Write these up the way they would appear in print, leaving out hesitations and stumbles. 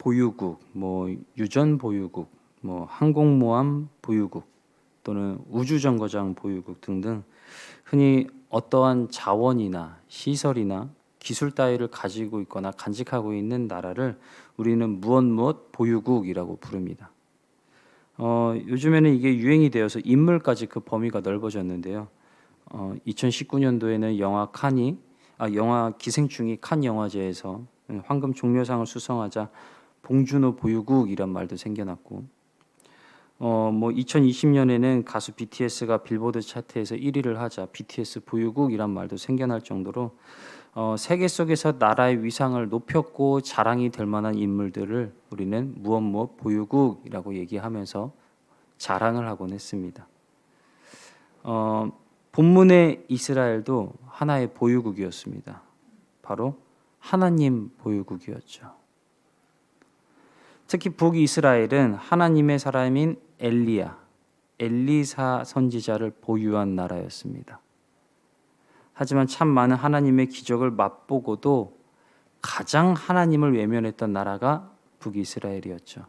보유국, 유전 보유국, 항공모함 보유국 또는 우주정거장 보유국 등등 흔히 어떠한 자원이나 시설이나 기술 따위를 가지고 있거나 간직하고 있는 나라를 우리는 무엇 보유국이라고 부릅니다. 요즘에는 이게 유행이 되어서 인물까지 그 범위가 넓어졌는데요. 2019년도에는 영화 기생충이 칸 영화제에서 황금 종려상을 수상하자 봉준호 보유국이란 말도 생겨났고, 2020년에는 가수 BTS가 빌보드 차트에서 1위를 하자 BTS 보유국이란 말도 생겨날 정도로 세계 속에서 나라의 위상을 높였고 자랑이 될 만한 인물들을 우리는 무엇 보유국이라고 얘기하면서 자랑을 하곤 했습니다. 본문의 이스라엘도 하나의 보유국이었습니다. 바로 하나님 보유국이었죠. 특히 북이스라엘은 하나님의 사람인 엘리사 선지자를 보유한 나라였습니다. 하지만 참 많은 하나님의 기적을 맛보고도 가장 하나님을 외면했던 나라가 북이스라엘이었죠.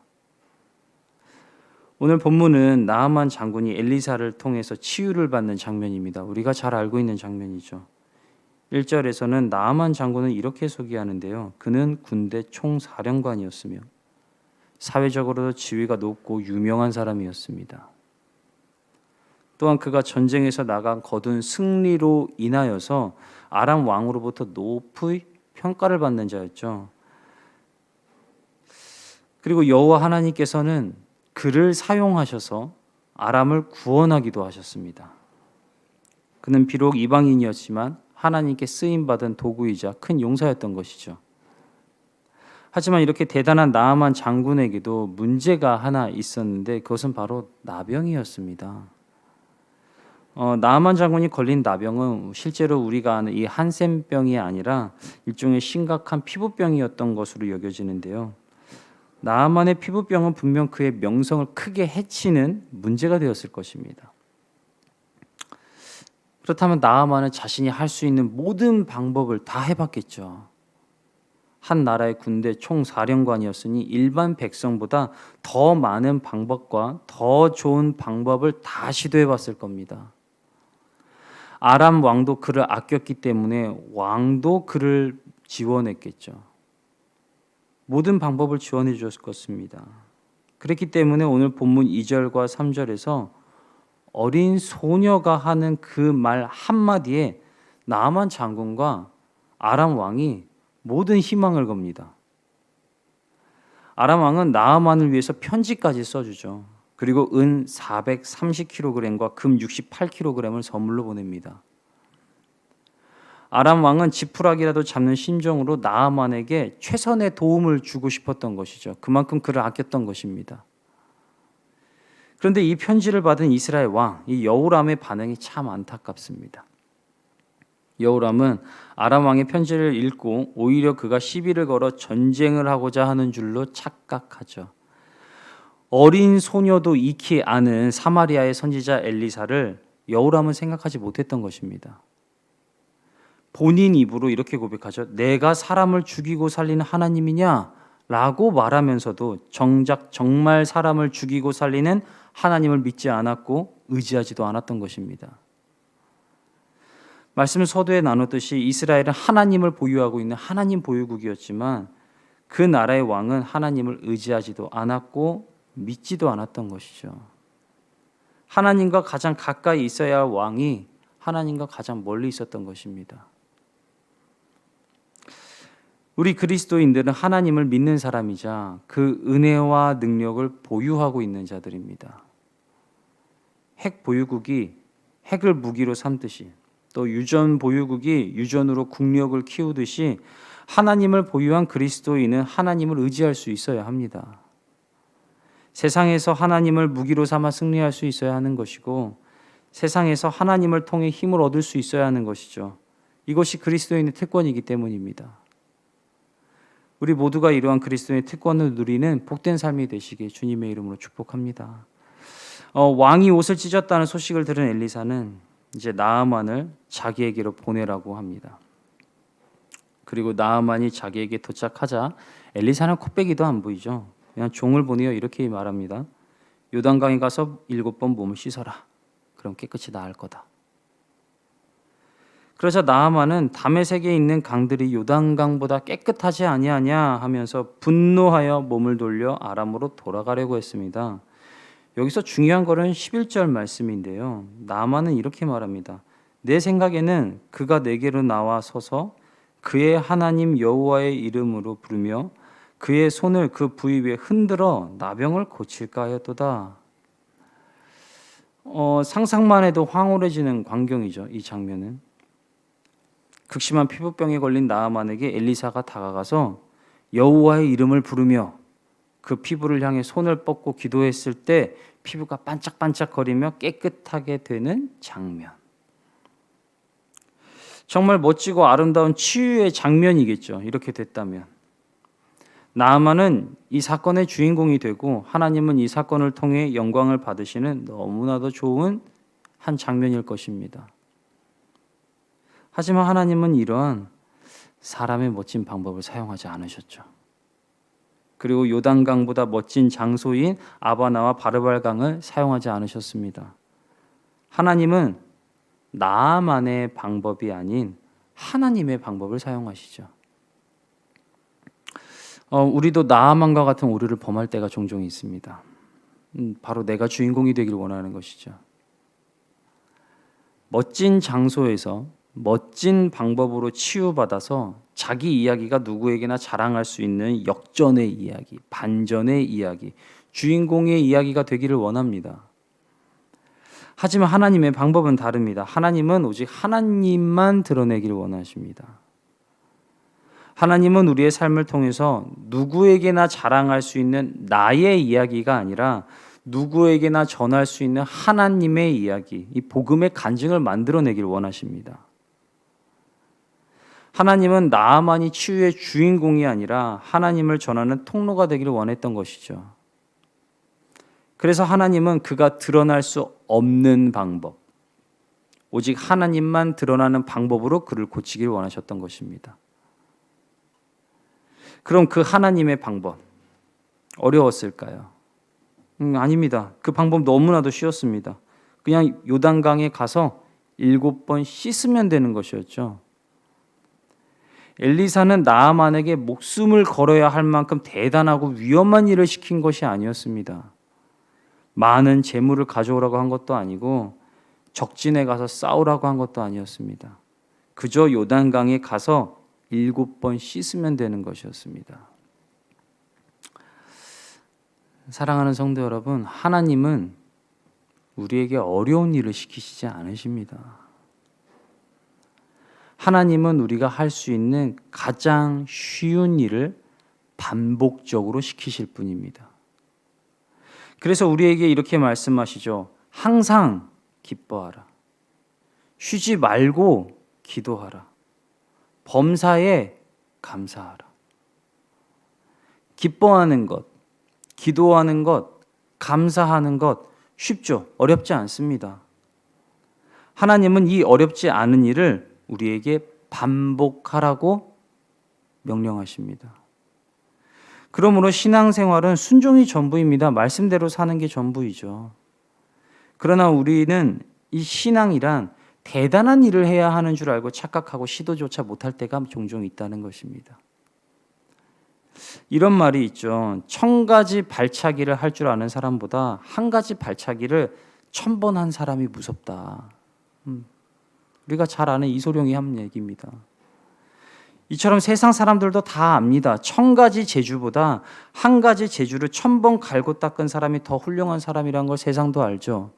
오늘 본문은 나아만 장군이 엘리사를 통해서 치유를 받는 장면입니다. 우리가 잘 알고 있는 장면이죠. 1절에서는 나아만 장군은 이렇게 소개하는데요. 그는 군대 총사령관이었으며 사회적으로도 지위가 높고 유명한 사람이었습니다. 또한 그가 전쟁에서 나간 거둔 승리로 인하여서 아람 왕으로부터 높이 평가를 받는 자였죠. 그리고 여호와 하나님께서는 그를 사용하셔서 아람을 구원하기도 하셨습니다. 그는 비록 이방인이었지만 하나님께 쓰임받은 도구이자 큰 용사였던 것이죠. 하지만 이렇게 대단한 나아만 장군에게도 문제가 하나 있었는데 그것은 바로 나병이었습니다. 나아만 장군이 걸린 나병은 실제로 우리가 아는 이 한센병이 아니라 일종의 심각한 피부병이었던 것으로 여겨지는데요. 나아만의 피부병은 분명 그의 명성을 크게 해치는 문제가 되었을 것입니다. 그렇다면 나아만은 자신이 할 수 있는 모든 방법을 다 해봤겠죠. 한 나라의 군대 총사령관이었으니 일반 백성보다 더 많은 방법과 더 좋은 방법을 다 시도해봤을 겁니다. 아람 왕도 그를 아꼈기 때문에 왕도 그를 지원했겠죠. 모든 방법을 지원해 주었을 것입니다. 그렇기 때문에 오늘 본문 2절과 3절에서 어린 소녀가 하는 그 말 한마디에 나아만 장군과 아람 왕이 모든 희망을 겁니다. 아람 왕은 나아만을 위해서 편지까지 써주죠. 그리고 은 430kg과 금 68kg을 선물로 보냅니다. 아람 왕은 지푸라기라도 잡는 심정으로 나아만에게 최선의 도움을 주고 싶었던 것이죠. 그만큼 그를 아꼈던 것입니다. 그런데 이 편지를 받은 이스라엘 왕, 이 여호람의 반응이 참 안타깝습니다. 여호람은 아람 왕의 편지를 읽고 오히려 그가 시비를 걸어 전쟁을 하고자 하는 줄로 착각하죠. 어린 소녀도 익히 아는 사마리아의 선지자 엘리사를 여호람은 생각하지 못했던 것입니다. 본인 입으로 이렇게 고백하죠. 내가 사람을 죽이고 살리는 하나님이냐? 라고 말하면서도 정작 정말 사람을 죽이고 살리는 하나님을 믿지 않았고 의지하지도 않았던 것입니다. 말씀을 서두에 나눴듯이 이스라엘은 하나님을 보유하고 있는 하나님 보유국이었지만 그 나라의 왕은 하나님을 의지하지도 않았고 믿지도 않았던 것이죠. 하나님과 가장 가까이 있어야 할 왕이 하나님과 가장 멀리 있었던 것입니다. 우리 그리스도인들은 하나님을 믿는 사람이자 그 은혜와 능력을 보유하고 있는 자들입니다. 핵 보유국이 핵을 무기로 삼듯이 또 유전 보유국이 유전으로 국력을 키우듯이 하나님을 보유한 그리스도인은 하나님을 의지할 수 있어야 합니다. 세상에서 하나님을 무기로 삼아 승리할 수 있어야 하는 것이고 세상에서 하나님을 통해 힘을 얻을 수 있어야 하는 것이죠. 이것이 그리스도인의 특권이기 때문입니다. 우리 모두가 이러한 그리스도의 특권을 누리는 복된 삶이 되시길 주님의 이름으로 축복합니다. 왕이 옷을 찢었다는 소식을 들은 엘리사는 이제 나아만을 자기에게로 보내라고 합니다. 그리고 나아만이 자기에게 도착하자 엘리사는 코빼기도 안 보이죠. 그냥 종을 보내어 이렇게 말합니다. 요단강에 가서 7번 몸을 씻어라. 그럼 깨끗이 나을 거다. 그러자 나아만은 다메섹에 있는 강들이 요단강보다 깨끗하지 아니하냐 하면서 분노하여 몸을 돌려 아람으로 돌아가려고 했습니다. 여기서 중요한 거는 11절 말씀인데요. 나아만은 이렇게 말합니다. 내 생각에는 그가 내게로 나와 서서 그의 하나님 여호와의 이름으로 부르며 그의 손을 그 부위 위에 흔들어 나병을 고칠까 하였도다. 상상만 해도 황홀해지는 광경이죠. 이 장면은. 극심한 피부병에 걸린 나아만에게 엘리사가 다가가서 여호와의 이름을 부르며 그 피부를 향해 손을 뻗고 기도했을 때 피부가 반짝반짝거리며 깨끗하게 되는 장면. 정말 멋지고 아름다운 치유의 장면이겠죠. 이렇게 됐다면. 나아만은 이 사건의 주인공이 되고 하나님은 이 사건을 통해 영광을 받으시는 너무나도 좋은 한 장면일 것입니다. 하지만 하나님은 이러한 사람의 멋진 방법을 사용하지 않으셨죠. 그리고 요단강보다 멋진 장소인 아바나와 바르발강을 사용하지 않으셨습니다. 하나님은 나만의 방법이 아닌 하나님의 방법을 사용하시죠. 우리도 나아만과 같은 오류를 범할 때가 종종 있습니다. 바로 내가 주인공이 되기를 원하는 것이죠. 멋진 장소에서 멋진 방법으로 치유받아서 자기 이야기가 누구에게나 자랑할 수 있는 역전의 이야기, 반전의 이야기, 주인공의 이야기가 되기를 원합니다. 하지만 하나님의 방법은 다릅니다. 하나님은 오직 하나님만 드러내기를 원하십니다. 하나님은 우리의 삶을 통해서 누구에게나 자랑할 수 있는 나의 이야기가 아니라 누구에게나 전할 수 있는 하나님의 이야기, 이 복음의 간증을 만들어내기를 원하십니다. 하나님은 나아만이 치유의 주인공이 아니라 하나님을 전하는 통로가 되기를 원했던 것이죠. 그래서 하나님은 그가 드러날 수 없는 방법, 오직 하나님만 드러나는 방법으로 그를 고치기를 원하셨던 것입니다. 그럼 그 하나님의 방법, 어려웠을까요? 아닙니다. 그 방법 너무나도 쉬웠습니다. 그냥 요단강에 가서 7번 씻으면 되는 것이었죠. 엘리사는 나아만에게 목숨을 걸어야 할 만큼 대단하고 위험한 일을 시킨 것이 아니었습니다. 많은 재물을 가져오라고 한 것도 아니고 적진에 가서 싸우라고 한 것도 아니었습니다. 그저 요단강에 가서 7번 씻으면 되는 것이었습니다. 사랑하는 성도 여러분, 하나님은 우리에게 어려운 일을 시키시지 않으십니다. 하나님은 우리가 할 수 있는 가장 쉬운 일을 반복적으로 시키실 뿐입니다. 그래서 우리에게 이렇게 말씀하시죠. 항상 기뻐하라. 쉬지 말고 기도하라. 범사에 감사하라. 기뻐하는 것, 기도하는 것, 감사하는 것 쉽죠? 어렵지 않습니다. 하나님은 이 어렵지 않은 일을 우리에게 반복하라고 명령하십니다. 그러므로 신앙생활은 순종이 전부입니다. 말씀대로 사는 게 전부이죠. 그러나 우리는 이 신앙이란 대단한 일을 해야 하는 줄 알고 착각하고 시도조차 못할 때가 종종 있다는 것입니다. 이런 말이 있죠. 1000가지 발차기를 할 줄 아는 사람보다 한 가지 발차기를 1000번 한 사람이 무섭다. 우리가 잘 아는 이소룡이 한 얘기입니다. 이처럼 세상 사람들도 다 압니다. 1000가지 재주보다 한 가지 재주를 1000번 갈고 닦은 사람이 더 훌륭한 사람이라는 걸 세상도 알죠.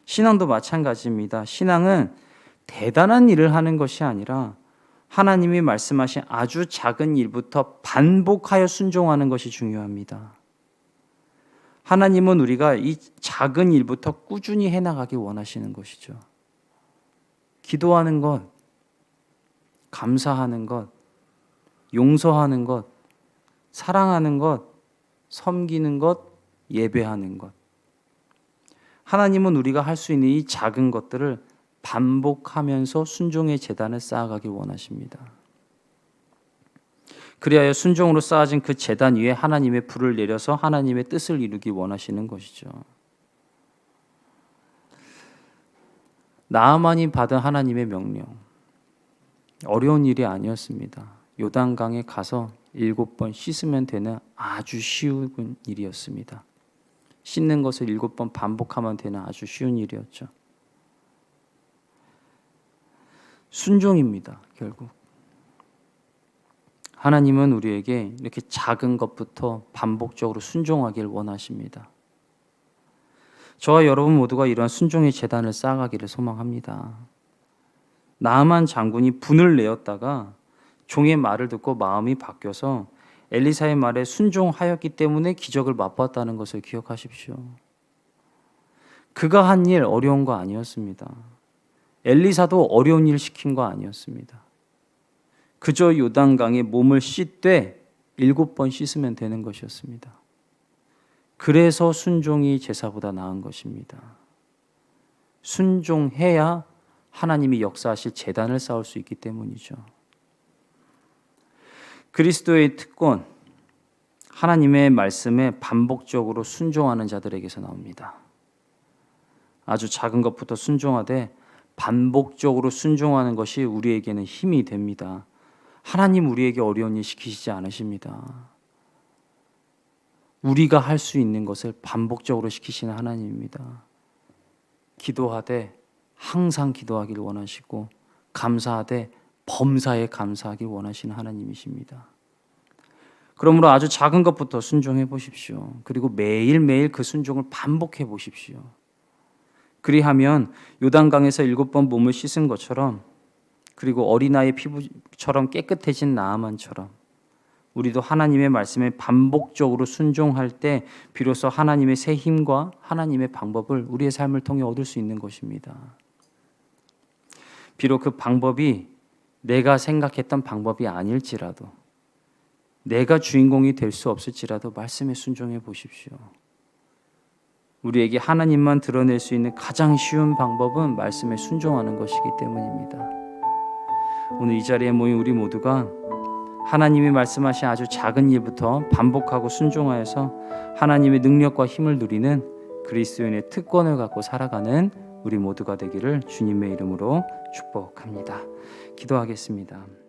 신앙도 마찬가지입니다. 신앙은 대단한 일을 하는 것이 아니라 하나님이 말씀하신 아주 작은 일부터 반복하여 순종하는 것이 중요합니다. 하나님은 우리가 이 작은 일부터 꾸준히 해나가기 원하시는 것이죠. 기도하는 것, 감사하는 것, 용서하는 것, 사랑하는 것, 섬기는 것, 예배하는 것. 하나님은 우리가 할 수 있는 이 작은 것들을 반복하면서 순종의 재단을 쌓아가길 원하십니다. 그리하여 순종으로 쌓아진 그 제단 위에 하나님의 불을 내려서 하나님의 뜻을 이루기 원하시는 것이죠. 나아만이 받은 하나님의 명령, 어려운 일이 아니었습니다. 요단강에 가서 7번 씻으면 되는 아주 쉬운 일이었습니다. 씻는 것을 7번 반복하면 되는 아주 쉬운 일이었죠. 순종입니다. 결국 하나님은 우리에게 이렇게 작은 것부터 반복적으로 순종하길 원하십니다. 저와 여러분 모두가 이러한 순종의 재단을 쌓아가기를 소망합니다. 나아만 장군이 분을 내었다가 종의 말을 듣고 마음이 바뀌어서 엘리사의 말에 순종하였기 때문에 기적을 맛봤다는 것을 기억하십시오. 그가 한 일 어려운 거 아니었습니다. 엘리사도 어려운 일 시킨 거 아니었습니다. 그저 요단강에 몸을 씻되 7번 씻으면 되는 것이었습니다. 그래서 순종이 제사보다 나은 것입니다. 순종해야 하나님이 역사하실 제단을 쌓을 수 있기 때문이죠. 그리스도의 특권, 하나님의 말씀에 반복적으로 순종하는 자들에게서 나옵니다. 아주 작은 것부터 순종하되 반복적으로 순종하는 것이 우리에게는 힘이 됩니다. 하나님 우리에게 어려운 일 시키시지 않으십니다. 우리가 할 수 있는 것을 반복적으로 시키시는 하나님입니다. 기도하되 항상 기도하기를 원하시고 감사하되 범사에 감사하길 원하시는 하나님이십니다. 그러므로 아주 작은 것부터 순종해 보십시오. 그리고 매일매일 그 순종을 반복해 보십시오. 그리하면 요단강에서 7번 몸을 씻은 것처럼, 그리고 어린아이의 피부처럼 깨끗해진 나아만처럼 우리도 하나님의 말씀에 반복적으로 순종할 때 비로소 하나님의 새 힘과 하나님의 방법을 우리의 삶을 통해 얻을 수 있는 것입니다. 비록 그 방법이 내가 생각했던 방법이 아닐지라도, 내가 주인공이 될 수 없을지라도 말씀에 순종해 보십시오. 우리에게 하나님만 드러낼 수 있는 가장 쉬운 방법은 말씀에 순종하는 것이기 때문입니다. 오늘 이 자리에 모인 우리 모두가 하나님이 말씀하신 아주 작은 일부터 반복하고 순종하여서 하나님의 능력과 힘을 누리는 그리스도인의 특권을 갖고 살아가는 우리 모두가 되기를 주님의 이름으로 축복합니다. 기도하겠습니다.